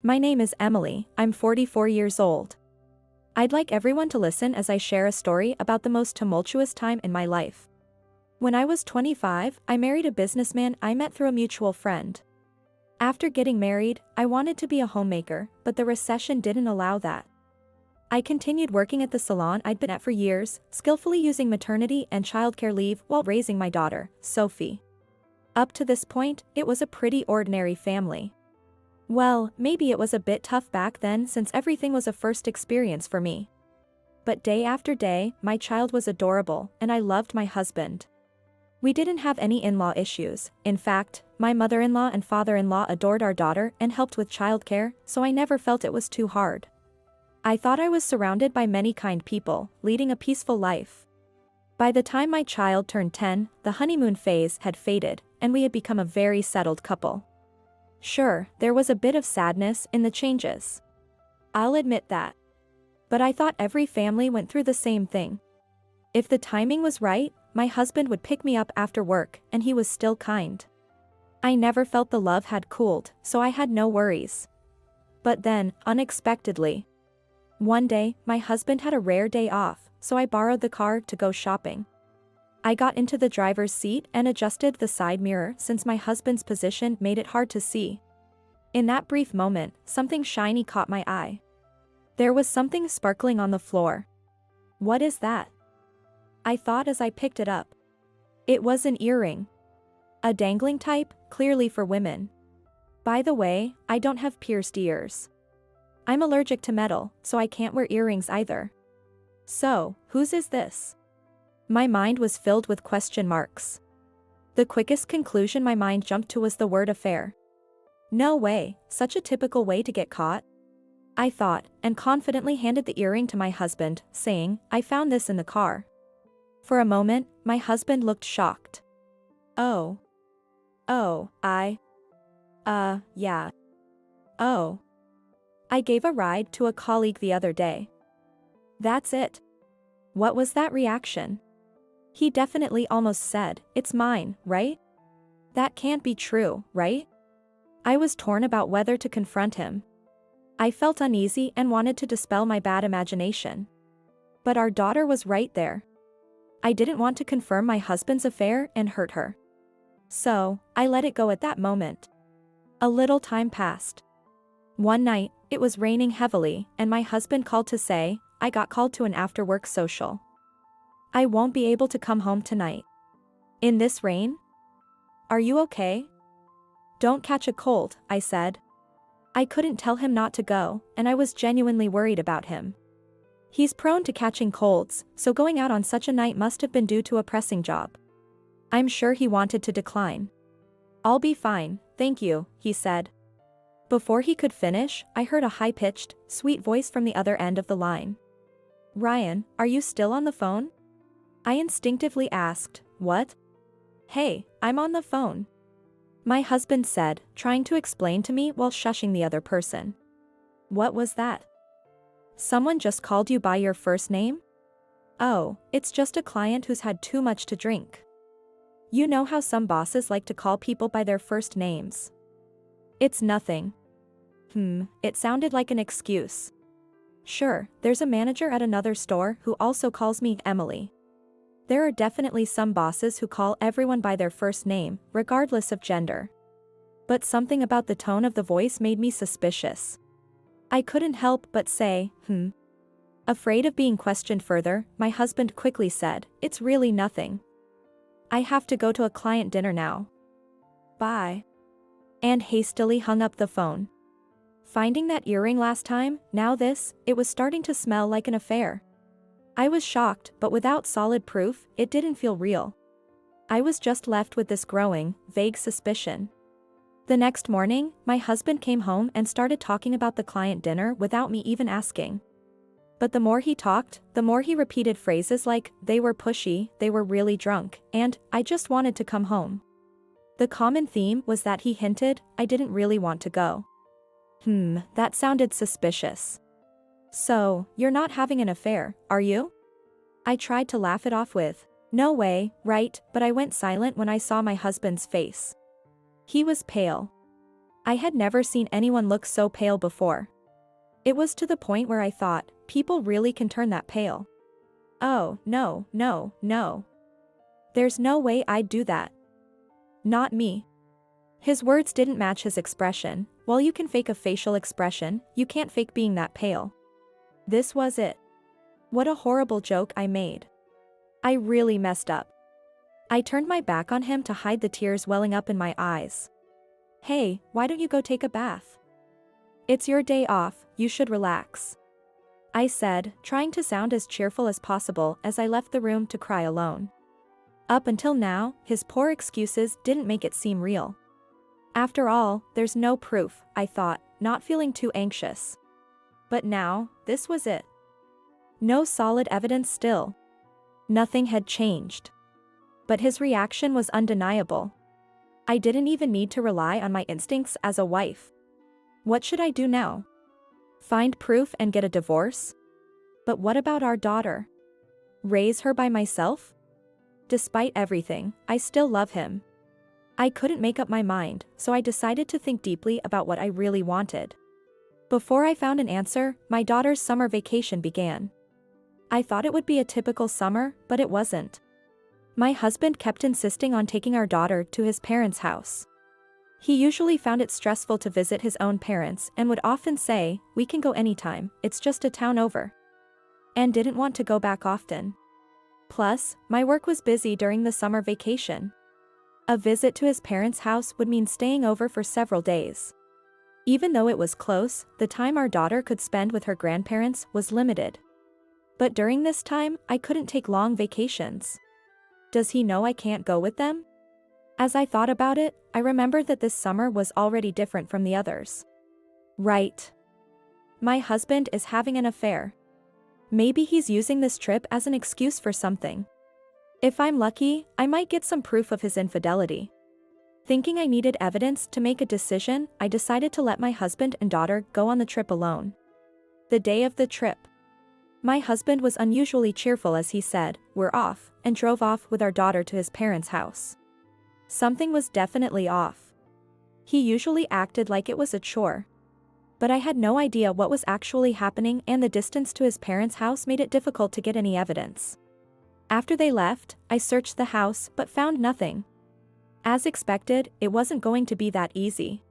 My name is Emily, I'm 44 years old. I'd like everyone to listen as I share a story about the most tumultuous time in my life. When I was 25, I married a businessman I met through a mutual friend. After getting married, I wanted to be a homemaker, but the recession didn't allow that. I continued working at the salon I'd been at for years, skillfully using maternity and childcare leave while raising my daughter, Sophie. Up to this point, it was a pretty ordinary family. Well, maybe it was a bit tough back then since everything was a first experience for me. But day after day, my child was adorable, and I loved my husband. We didn't have any in-law issues. In fact, my mother-in-law and father-in-law adored our daughter and helped with childcare, so I never felt it was too hard. I thought I was surrounded by many kind people, leading a peaceful life. By the time my child turned 10, the honeymoon phase had faded, and we had become a very settled couple. Sure, there was a bit of sadness in the changes. I'll admit that. But I thought every family went through the same thing. If the timing was right, my husband would pick me up after work, and he was still kind. I never felt the love had cooled, so I had no worries. But then, unexpectedly, one day, my husband had a rare day off, so I borrowed the car to go shopping. I got into the driver's seat and adjusted the side mirror since my husband's position made it hard to see. In that brief moment, something shiny caught my eye. There was something sparkling on the floor. What is that? I thought as I picked it up. It was an earring. A dangling type, clearly for women. By the way, I don't have pierced ears. I'm allergic to metal, so I can't wear earrings either. So, whose is this? My mind was filled with question marks. The quickest conclusion my mind jumped to was the word affair. No way, such a typical way to get caught. I thought, and confidently handed the earring to my husband, saying, I found this in the car. For a moment, my husband looked shocked. Oh. Oh, yeah. Oh. I gave a ride to a colleague the other day. That's it. What was that reaction? He definitely almost said, it's mine, right? That can't be true, right? I was torn about whether to confront him. I felt uneasy and wanted to dispel my bad imagination. But our daughter was right there. I didn't want to confirm my husband's affair and hurt her. So, I let it go at that moment. A little time passed. One night, it was raining heavily, and my husband called to say, I got called to an after-work social. I won't be able to come home tonight. In this rain? Are you okay? Don't catch a cold, I said. I couldn't tell him not to go, and I was genuinely worried about him. He's prone to catching colds, so going out on such a night must have been due to a pressing job. I'm sure he wanted to decline. I'll be fine, thank you, he said. Before he could finish, I heard a high-pitched, sweet voice from the other end of the line. Ryan, are you still on the phone? I instinctively asked, what? Hey, I'm on the phone. My husband said, trying to explain to me while shushing the other person. What was that? Someone just called you by your first name? Oh, it's just a client who's had too much to drink. You know how some bosses like to call people by their first names. It's nothing. It sounded like an excuse. Sure, there's a manager at another store who also calls me Emily. There are definitely some bosses who call everyone by their first name, regardless of gender. But something about the tone of the voice made me suspicious. I couldn't help but say, Afraid of being questioned further, my husband quickly said, it's really nothing. I have to go to a client dinner now. Bye. And hastily hung up the phone. Finding that earring last time, now this, it was starting to smell like an affair. I was shocked, but without solid proof, it didn't feel real. I was just left with this growing, vague suspicion. The next morning, my husband came home and started talking about the client dinner without me even asking. But the more he talked, the more he repeated phrases like, they were pushy, they were really drunk, and, I just wanted to come home. The common theme was that he hinted, I didn't really want to go. That sounded suspicious. So, you're not having an affair, are you? I tried to laugh it off with, no way, right, but I went silent when I saw my husband's face. He was pale. I had never seen anyone look so pale before. It was to the point where I thought, people really can turn that pale. Oh, no, no, no. There's no way I'd do that. Not me. His words didn't match his expression. While you can fake a facial expression, you can't fake being that pale. This was it. What a horrible joke I made. I really messed up. I turned my back on him to hide the tears welling up in my eyes. Hey, why don't you go take a bath? It's your day off, you should relax. I said, trying to sound as cheerful as possible as I left the room to cry alone. Up until now, his poor excuses didn't make it seem real. After all, there's no proof, I thought, not feeling too anxious. But now, this was it. No solid evidence still. Nothing had changed. But his reaction was undeniable. I didn't even need to rely on my instincts as a wife. What should I do now? Find proof and get a divorce? But what about our daughter? Raise her by myself? Despite everything, I still love him. I couldn't make up my mind, so I decided to think deeply about what I really wanted. Before I found an answer, my daughter's summer vacation began. I thought it would be a typical summer, but it wasn't. My husband kept insisting on taking our daughter to his parents' house. He usually found it stressful to visit his own parents and would often say, "We can go anytime, it's just a town over." And didn't want to go back often. Plus, my work was busy during the summer vacation. A visit to his parents' house would mean staying over for several days. Even though it was close, the time our daughter could spend with her grandparents was limited. But during this time, I couldn't take long vacations. Does he know I can't go with them? As I thought about it, I remembered that this summer was already different from the others. Right. My husband is having an affair. Maybe he's using this trip as an excuse for something. If I'm lucky, I might get some proof of his infidelity. Thinking I needed evidence to make a decision, I decided to let my husband and daughter go on the trip alone. The day of the trip. My husband was unusually cheerful as he said, "We're off," and drove off with our daughter to his parents' house. Something was definitely off. He usually acted like it was a chore. But I had no idea what was actually happening, and the distance to his parents' house made it difficult to get any evidence. After they left, I searched the house but found nothing. As expected, it wasn't going to be that easy.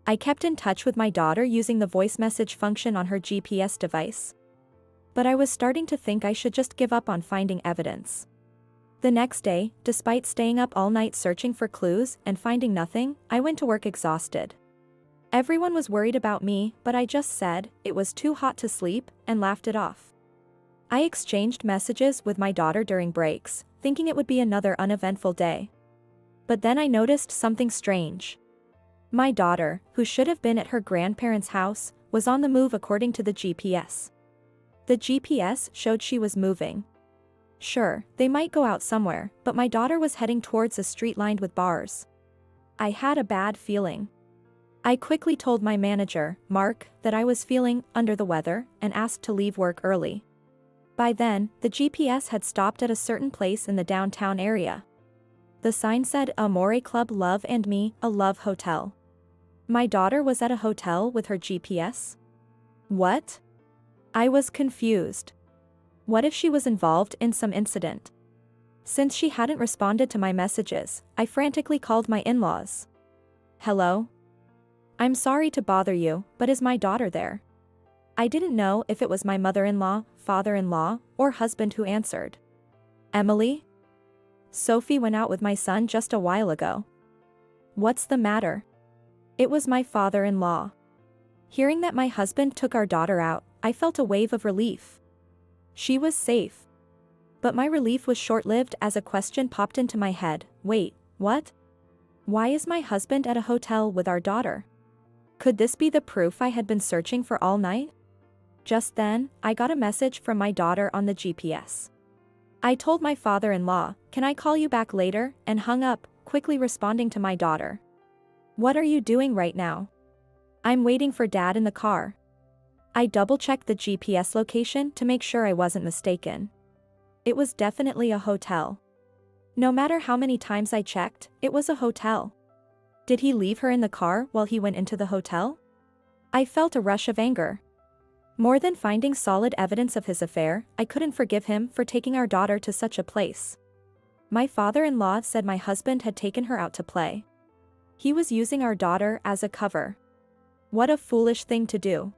I kept in touch with my daughter using the voice message function on her GPS device. But I was starting to think I should just give up on finding evidence. The next day, despite staying up all night searching for clues and finding nothing, I went to work exhausted. Everyone was worried about me, but I just said it was too hot to sleep and laughed it off. I exchanged messages with my daughter during breaks, thinking it would be another uneventful day. But then I noticed something strange. My daughter, who should have been at her grandparents' house, was on the move according to the GPS. The GPS showed she was moving. Sure, they might go out somewhere, but my daughter was heading towards a street lined with bars. I had a bad feeling. I quickly told my manager, Mark, that I was feeling under the weather and asked to leave work early. By then, the GPS had stopped at a certain place in the downtown area. The sign said Amore Club Love and Me, a love hotel. My daughter was at a hotel with her GPS? What? I was confused. What if she was involved in some incident? Since she hadn't responded to my messages, I frantically called my in-laws. Hello? I'm sorry to bother you, but is my daughter there? I didn't know if it was my mother-in-law, father-in-law, or husband who answered. Emily? Sophie went out with my son just a while ago. What's the matter? It was my father-in-law. Hearing that my husband took our daughter out, I felt a wave of relief. She was safe. But my relief was short-lived as a question popped into my head. Wait, what? Why is my husband at a hotel with our daughter? Could this be the proof I had been searching for all night? Just then, I got a message from my daughter on the GPS. I told my father-in-law, "Can I call you back later?" and hung up, quickly responding to my daughter. What are you doing right now? I'm waiting for Dad in the car. I double-checked the GPS location to make sure I wasn't mistaken. It was definitely a hotel. No matter how many times I checked, it was a hotel. Did he leave her in the car while he went into the hotel? I felt a rush of anger. More than finding solid evidence of his affair, I couldn't forgive him for taking our daughter to such a place. My father-in-law said my husband had taken her out to play. He was using our daughter as a cover. What a foolish thing to do.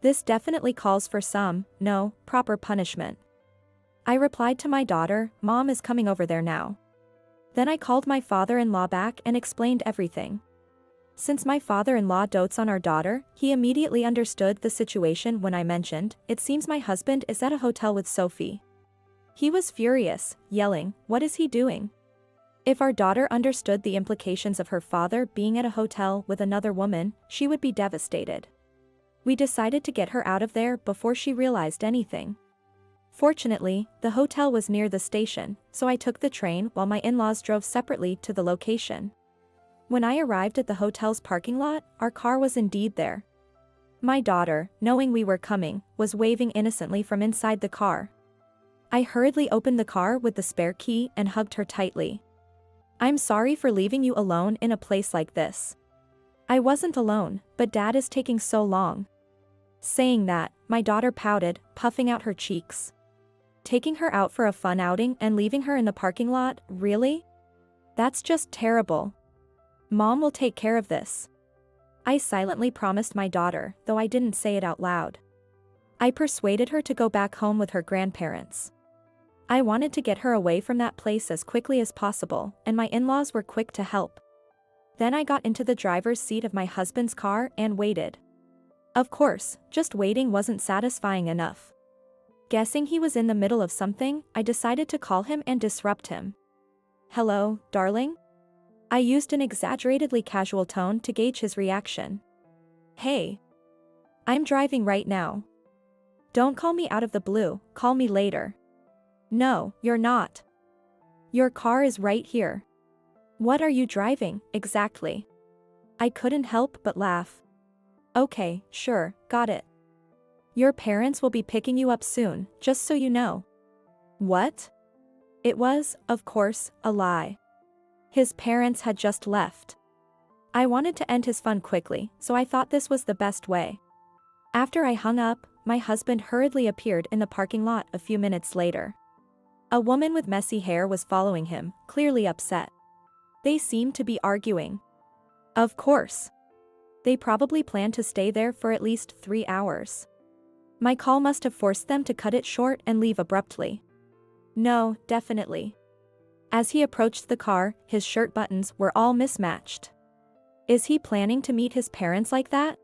This definitely calls for some, proper punishment. I replied to my daughter, "Mom is coming over there now." Then I called my father-in-law back and explained everything. Since my father-in-law dotes on our daughter, he immediately understood the situation when I mentioned, "It seems my husband is at a hotel with Sophie." He was furious, yelling, "What is he doing?" If our daughter understood the implications of her father being at a hotel with another woman, she would be devastated. We decided to get her out of there before she realized anything. Fortunately, the hotel was near the station, so I took the train while my in-laws drove separately to the location. When I arrived at the hotel's parking lot, our car was indeed there. My daughter, knowing we were coming, was waving innocently from inside the car. I hurriedly opened the car with the spare key and hugged her tightly. "I'm sorry for leaving you alone in a place like this." I wasn't alone, but Dad is taking so long. Saying that, my daughter pouted, puffing out her cheeks. Taking her out for a fun outing and leaving her in the parking lot, really? That's just terrible. Mom will take care of this. I silently promised my daughter, though I didn't say it out loud. I persuaded her to go back home with her grandparents. I wanted to get her away from that place as quickly as possible, and my in-laws were quick to help. Then I got into the driver's seat of my husband's car and waited. Of course, just waiting wasn't satisfying enough. Guessing he was in the middle of something, I decided to call him and disrupt him. "Hello, darling?" I used an exaggeratedly casual tone to gauge his reaction. "Hey. I'm driving right now. Don't call me out of the blue, call me later." "No, you're not. Your car is right here." "What are you driving, exactly?" I couldn't help but laugh. "Okay, sure, got it. Your parents will be picking you up soon, just so you know." What? It was, of course, a lie. His parents had just left. I wanted to end his fun quickly, so I thought this was the best way. After I hung up, my husband hurriedly appeared in the parking lot a few minutes later. A woman with messy hair was following him, clearly upset. They seemed to be arguing. Of course. They probably planned to stay there for at least 3 hours. My call must have forced them to cut it short and leave abruptly. No, definitely. As he approached the car, his shirt buttons were all mismatched. Is he planning to meet his parents like that?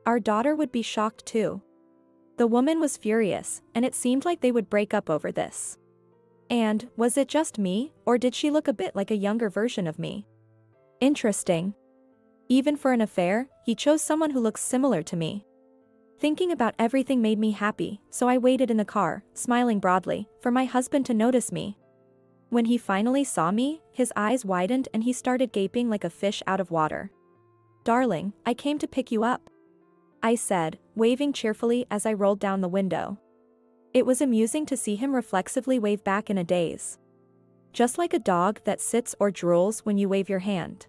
Our daughter would be shocked too. The woman was furious, and it seemed like they would break up over this. And, was it just me, or did she look a bit like a younger version of me? Interesting. Even for an affair, he chose someone who looks similar to me. Thinking about everything made me happy, so I waited in the car, smiling broadly, for my husband to notice me. When he finally saw me, his eyes widened and he started gaping like a fish out of water. "Darling, I came to pick you up," I said, waving cheerfully as I rolled down the window. It was amusing to see him reflexively wave back in a daze. Just like a dog that sits or drools when you wave your hand.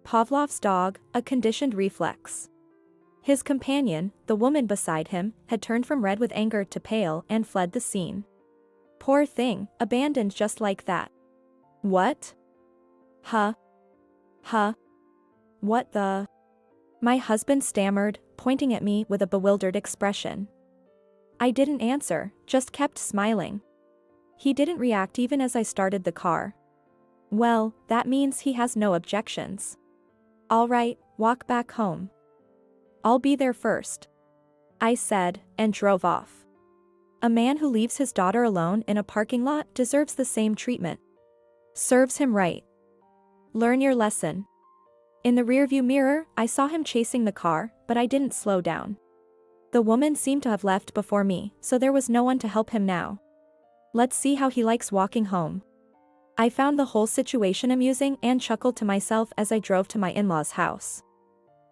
Pavlov's dog, a conditioned reflex. His companion, the woman beside him, had turned from red with anger to pale and fled the scene. Poor thing, abandoned just like that. What? Huh? What the? My husband stammered, pointing at me with a bewildered expression. I didn't answer, just kept smiling. He didn't react even as I started the car. Well, that means he has no objections. All right, walk back home. I'll be there first, I said, and drove off. A man who leaves his daughter alone in a parking lot deserves the same treatment. Serves him right. Learn your lesson. In the rearview mirror, I saw him chasing the car, but I didn't slow down. The woman seemed to have left before me, so there was no one to help him now. Let's see how he likes walking home. I found the whole situation amusing and chuckled to myself as I drove to my in-laws' house.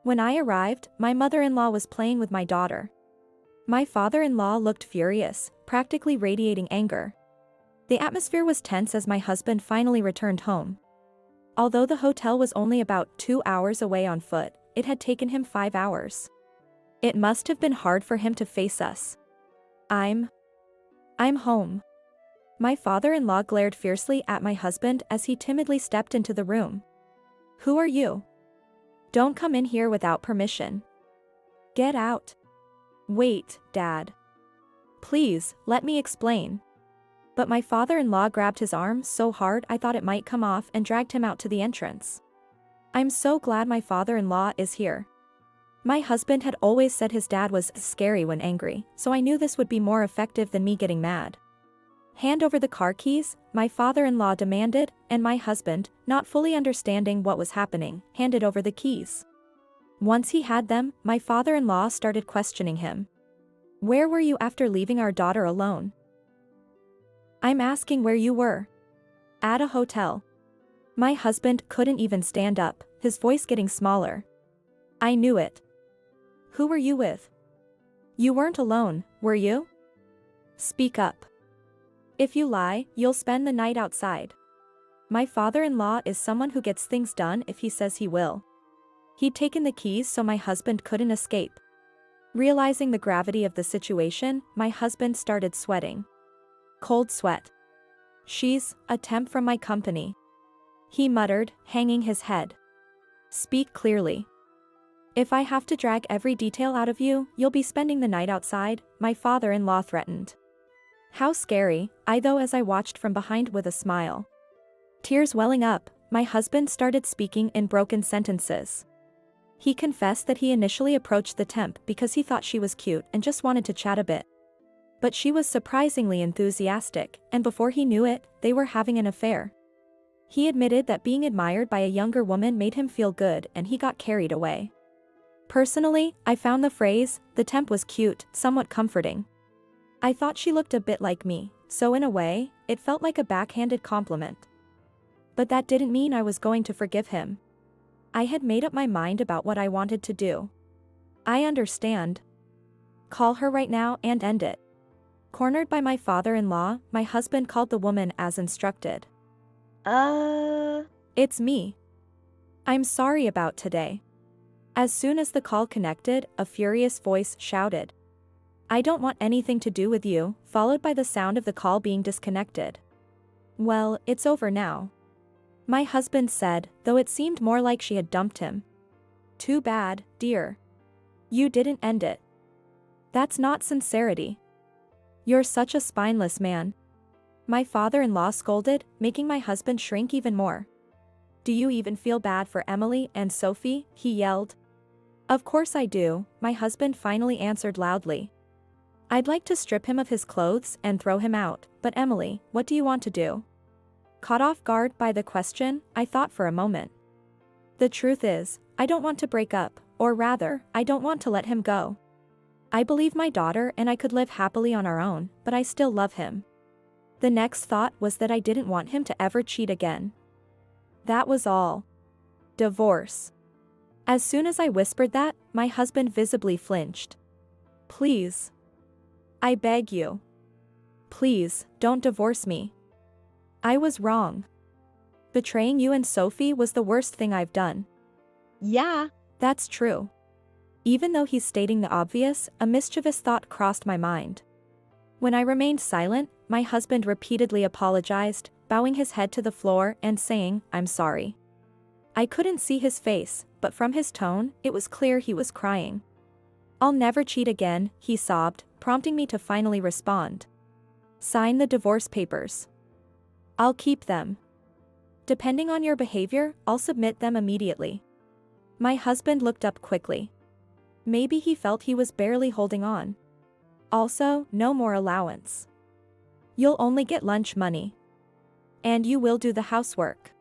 When I arrived, my mother-in-law was playing with my daughter. My father-in-law looked furious, practically radiating anger. The atmosphere was tense as my husband finally returned home. Although the hotel was only about 2 hours away on foot, it had taken him 5 hours. It must have been hard for him to face us. I'm home. My father-in-law glared fiercely at my husband as he timidly stepped into the room. Who are you? Don't come in here without permission. Get out. Wait, Dad. Please, let me explain. But my father-in-law grabbed his arm so hard I thought it might come off and dragged him out to the entrance. I'm so glad my father-in-law is here. My husband had always said his dad was scary when angry, so I knew this would be more effective than me getting mad. Hand over the car keys, my father-in-law demanded, and my husband, not fully understanding what was happening, handed over the keys. Once he had them, my father-in-law started questioning him. Where were you after leaving our daughter alone? I'm asking where you were. At a hotel. My husband couldn't even stand up, his voice getting smaller. I knew it. Who were you with? You weren't alone, were you? Speak up. If you lie, you'll spend the night outside. My father-in-law is someone who gets things done if he says he will. He'd taken the keys so my husband couldn't escape. Realizing the gravity of the situation, my husband started sweating. Cold sweat. She's a temp from my company. He muttered, hanging his head. Speak clearly. If I have to drag every detail out of you, you'll be spending the night outside, my father-in-law threatened. How scary, though as I watched from behind with a smile. Tears welling up, my husband started speaking in broken sentences. He confessed that he initially approached the temp because he thought she was cute and just wanted to chat a bit. But she was surprisingly enthusiastic, and before he knew it, they were having an affair. He admitted that being admired by a younger woman made him feel good and he got carried away. Personally, I found the phrase, the temp was cute, somewhat comforting. I thought she looked a bit like me, so in a way, it felt like a backhanded compliment. But that didn't mean I was going to forgive him. I had made up my mind about what I wanted to do. I understand. Call her right now and end it. Cornered by my father-in-law, my husband called the woman as instructed. It's me. I'm sorry about today. As soon as the call connected, a furious voice shouted. I don't want anything to do with you, followed by the sound of the call being disconnected. Well, it's over now. My husband said, though it seemed more like she had dumped him. Too bad, dear. You didn't end it. That's not sincerity. You're such a spineless man. My father-in-law scolded, making my husband shrink even more. Do you even feel bad for Emily and Sophie? He yelled. Of course I do, my husband finally answered loudly. I'd like to strip him of his clothes and throw him out, but Emily, what do you want to do? Caught off guard by the question, I thought for a moment. The truth is, I don't want to break up, or rather, I don't want to let him go. I believe my daughter and I could live happily on our own, but I still love him. The next thought was that I didn't want him to ever cheat again. That was all. Divorce. As soon as I whispered that, my husband visibly flinched. Please. I beg you. Please, don't divorce me. I was wrong. Betraying you and Sophie was the worst thing I've done. Yeah, that's true. Even though he's stating the obvious, a mischievous thought crossed my mind. When I remained silent, my husband repeatedly apologized, bowing his head to the floor and saying, I'm sorry. I couldn't see his face, but from his tone, it was clear he was crying. I'll never cheat again, he sobbed, prompting me to finally respond. Sign the divorce papers. I'll keep them. Depending on your behavior, I'll submit them immediately. My husband looked up quickly. Maybe he felt he was barely holding on. Also, no more allowance. You'll only get lunch money. And you will do the housework.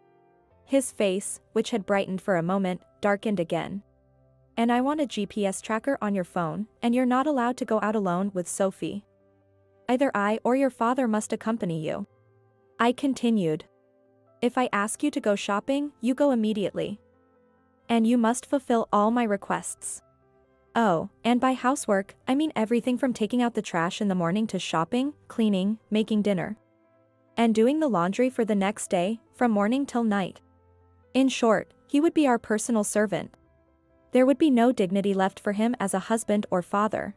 His face, which had brightened for a moment, darkened again. And I want a GPS tracker on your phone, and you're not allowed to go out alone with Sophie. Either I or your father must accompany you. I continued. If I ask you to go shopping, you go immediately. And you must fulfill all my requests. Oh, and by housework, I mean everything from taking out the trash in the morning to shopping, cleaning, making dinner. And doing the laundry for the next day, from morning till night. In short, he would be our personal servant. There would be no dignity left for him as a husband or father.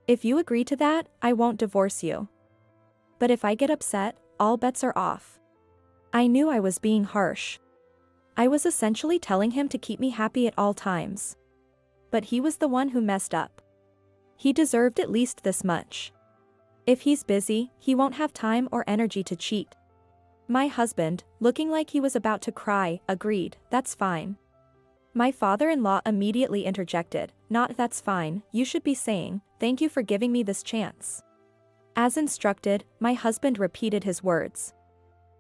If you agree to that, I won't divorce you. But if I get upset, all bets are off. I knew I was being harsh. I was essentially telling him to keep me happy at all times. But he was the one who messed up. He deserved at least this much. If he's busy, he won't have time or energy to cheat. My husband, looking like he was about to cry, agreed, "That's fine." My father-in-law immediately interjected, "Not that's fine, you should be saying, 'Thank you for giving me this chance.'" As instructed, my husband repeated his words.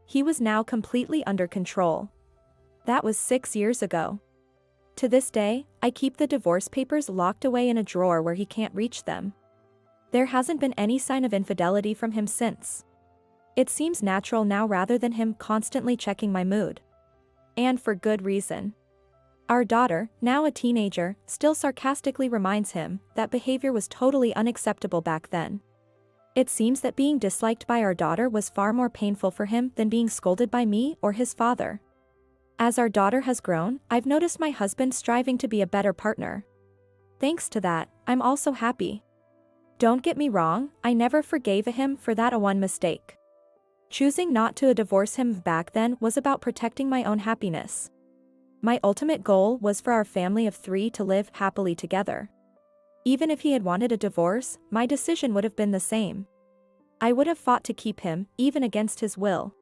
He was now completely under control. That was 6 years ago. To this day, I keep the divorce papers locked away in a drawer where he can't reach them. There hasn't been any sign of infidelity from him since. It seems natural now rather than him constantly checking my mood. And for good reason. Our daughter, now a teenager, still sarcastically reminds him that behavior was totally unacceptable back then. It seems that being disliked by our daughter was far more painful for him than being scolded by me or his father. As our daughter has grown, I've noticed my husband striving to be a better partner. Thanks to that, I'm also happy. Don't get me wrong, I never forgave him for that one mistake. Choosing not to divorce him back then was about protecting my own happiness. My ultimate goal was for our family of 3 to live happily together. Even if he had wanted a divorce, my decision would have been the same. I would have fought to keep him, even against his will.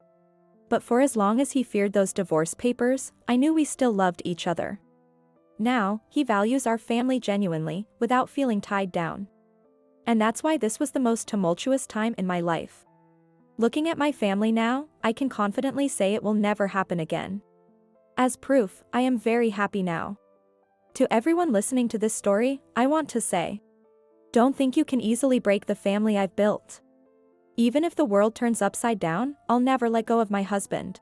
But for as long as he feared those divorce papers, I knew we still loved each other. Now, he values our family genuinely, without feeling tied down. And that's why this was the most tumultuous time in my life. Looking at my family now, I can confidently say it will never happen again. As proof, I am very happy now. To everyone listening to this story, I want to say, don't think you can easily break the family I've built. Even if the world turns upside down, I'll never let go of my husband.